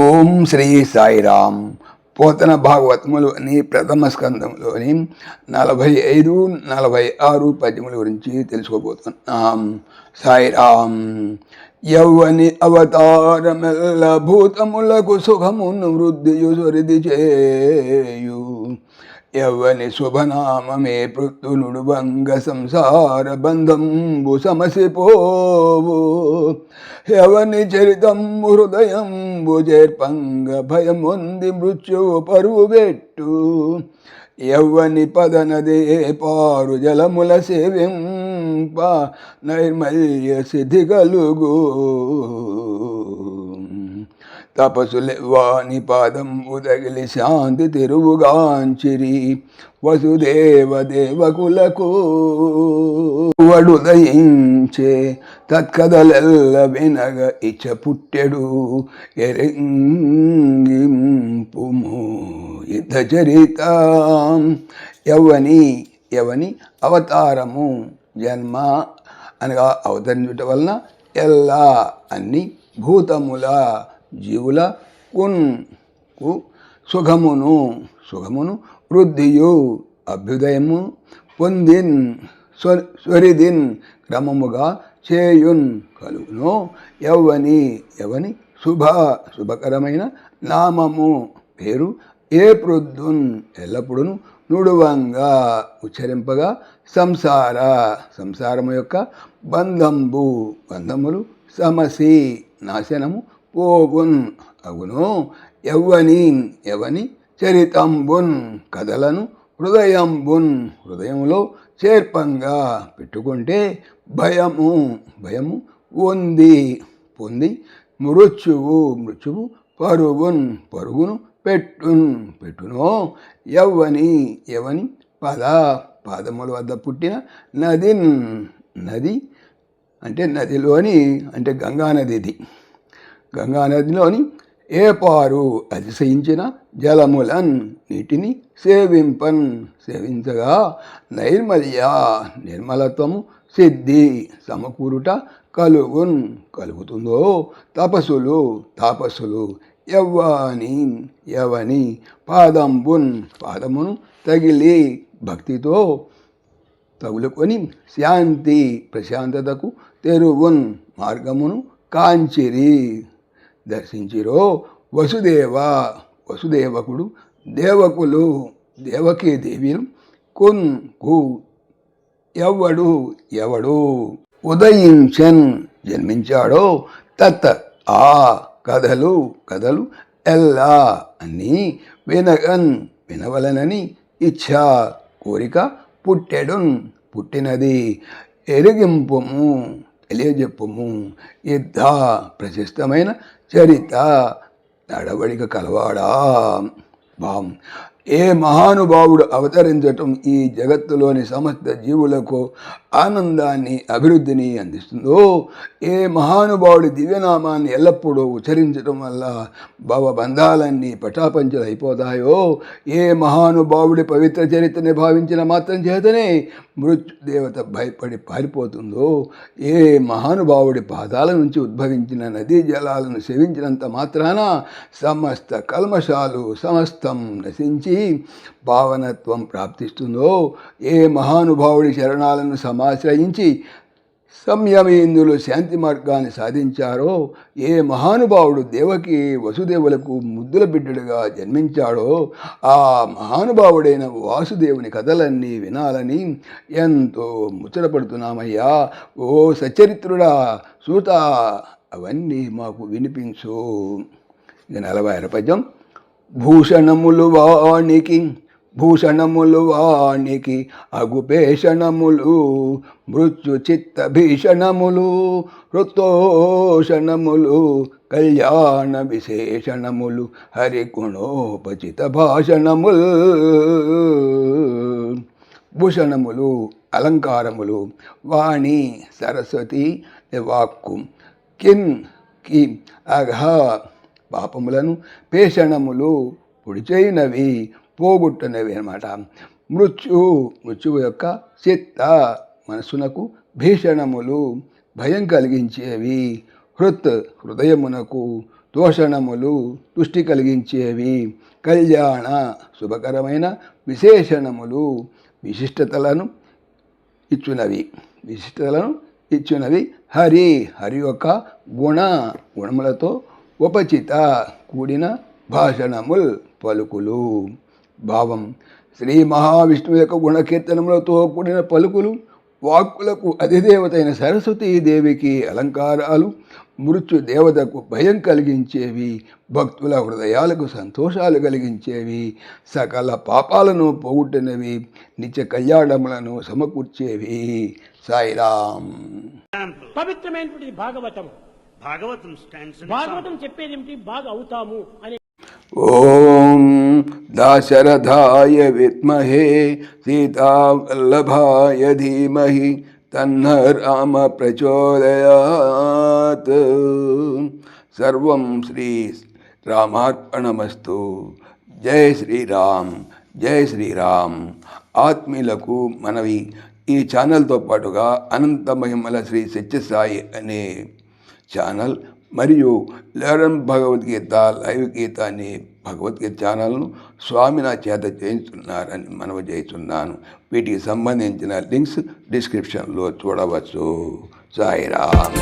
ఓం శ్రీ సాయిరామ్. పోతన భాగవతములోని ప్రథమ స్కందంలోని 45, 46 పద్యముల గురించి తెలుసుకోబోతున్నాం. సాయిరామ్. యవ్వని అవతారమెల్ల భూతములకు సుఖమును వృద్ధియు సొరిది చేయు. యవ్వని శుభనామమే పృథునుడు వంగ సంసార బంధంబు సమసిపోవు. యవని చరితంబు హృదయంబు చేర్పంగ భయముంది మృత్యువు పరువు పెట్టు. యవ్వని పదనదే పారు జలముల సేవింప నైర్మల్య సిద్ధి కలుగు. తపసులెవ్వాని పాదం ఉదగిలి శాంతి తిరువుగాంచిరి. వసుదేవ దేవకులకు వడుదయించే తత్కథలెల్ల వినగ ఇచ్చ పుట్టెడు. ఎరింగింపుము యుద్ధ చరిత. యవని అవతారము జన్మ అనగా అవతరించుట వలన ఎల్లా అన్ని భూతముల జీవుల కు సుఖమును వృద్ధియు అభ్యుదయము పొందిన్ స్వరిదిన్ క్రమముగా చేయున్ కలుగును. యవని శుభకరమైన నామము పేరు ఏ ప్రొద్దున్ ఎల్లప్పుడూ నుడువంగా ఉచ్చరింపగా సంసారము యొక్క బంధములు సమసి నాశనము పోగున్ అగును. యవని చరితంబున్ కథలను హృదయములో చేర్పంగా పెట్టుకుంటే భయము పొంది మృత్యువు పరుగును పెట్టును. యవని పాదముల వద్ద పుట్టిన నది అంటే నదిలోని అంటే గంగానదిలోని ఏ పారు అతిశయించిన జలములన్ నీటిని సేవించగా నిర్మలత్వము సిద్ధి సమకూరుట కలుగుతుందో. తాపసులు యవని పాదమును తగిలి భక్తితో తగులుకొని ప్రశాంతతకు మార్గమును కాంచిరి దర్శించిరో. వసుదేవకుడు దేవకులు దేవకీ దేవిలు ఎవడు ఉదయించన్ జన్మించాడో ఆ కథలు ఎల్లా అన్నీ వినవలనని ఇచ్ఛా కోరిక పుట్టినది. ఎరిగింపుము తెలియజెప్పుము యుద్ధ ప్రశస్తమైన చరిత నడవడిక కలవాడా. ఏ మహానుభావుడు అవతరించటం ఈ జగత్తులోని సమస్త జీవులకు ఆనందాన్ని అభివృద్ధిని అందిస్తుందో, ఏ మహానుభావుడి దివ్యనామాన్ని ఎల్లప్పుడూ ఉచ్చరించటం వల్ల భవబంధాలన్నీ పటాపంచలైపోతాయో, ఏ మహానుభావుడి పవిత్ర చరిత్రని భావించిన మాత్రం చేతనే మృత్యుదేవత భయపడి పారిపోతుందో, ఏ మహానుభావుడి పాదాల నుంచి ఉద్భవించిన నదీ జలాలను సేవించినంత మాత్రాన సమస్త కల్మషాలు సమస్తం నశించి భావనత్వం ప్రాప్తిస్తుందో, ఏ మహానుభావుడి శరణాలను సమాశ్రయించి సంయమేందులు శాంతి మార్గాన్ని సాధించారో, ఏ మహానుభావుడు దేవకి వసుదేవులకు ముద్దుల బిడ్డడుగా జన్మించాడో, ఆ మహానుభావుడైన వాసుదేవుని కథలన్నీ వినాలని ఎంతో ముచ్చటపడుతున్నామయ్యా. ఓ సచరిత్రుడా సూత, అవన్నీ మాకు వినిపించు. ఇక 46 పద్యం. భూషణములు వానికి అగుపేషణములు మృత్యు చిత్త భీషణములు హృతోషణములు కళ్యాణ విశేషణములు హరిగుణోపచిత భాషణములు. భూషణములు అలంకారములు, వాణి సరస్వతి వాక్కు, కి అఘ పాపములను, పేషణములు పొడిచైనవి పోగొట్టనవి అన్నమాట. మృత్యువు యొక్క చిత్త మనస్సునకు, భీషణములు భయం కలిగించేవి, హృదయమునకు, తోషణములు తుష్టి కలిగించేవి, కళ్యాణ శుభకరమైన విశేషణములు విశిష్టతలను ఇచ్చునవి హరి యొక్క గుణములతో ఉపచిత కూడిన భాషణముల్ పలుకులు. భావం: శ్రీ మహావిష్ణువు యొక్క గుణకీర్తనములతో కూడిన పలుకులు వాక్కులకు అధిదేవతైన సరస్వతీదేవికి అలంకారాలు, మృత్యు దేవతకు భయం కలిగించేవి, భక్తుల హృదయాలకు సంతోషాలు కలిగించేవి, సకల పాపాలను పోగొట్టినవి, నిత్య కళ్యాణములను సమకూర్చేవి. సాయిరాం. పవిత్రమైనటువంటి భాగవతం చెప్పేది ఏమిటి? బాగా అవుతాము అని. ఓం దాశరథాయ విద్మహే సీతావల్లభాయ ధీమహి తన్న రామ ప్రచోదయాత్. సర్వం శ్రీ రామార్పణమస్తు. జై శ్రీరామ్, జై శ్రీరామ్. ఆత్మీయులకు మనవి, ఈ ఛానల్తో పాటుగా అనంత మహిమల శ్రీ సత్యసాయి అనే ఛానల్ మరియు లెరన్ భగవద్గీత లైవ్ గీత అనే భగవద్గీత ఛానల్ను స్వామి నా చేత చేయించున్నారని మనవి చేస్తున్నాను. వీటికి సంబంధించిన లింక్స్ డిస్క్రిప్షన్లో చూడవచ్చు. సాయిరామ్.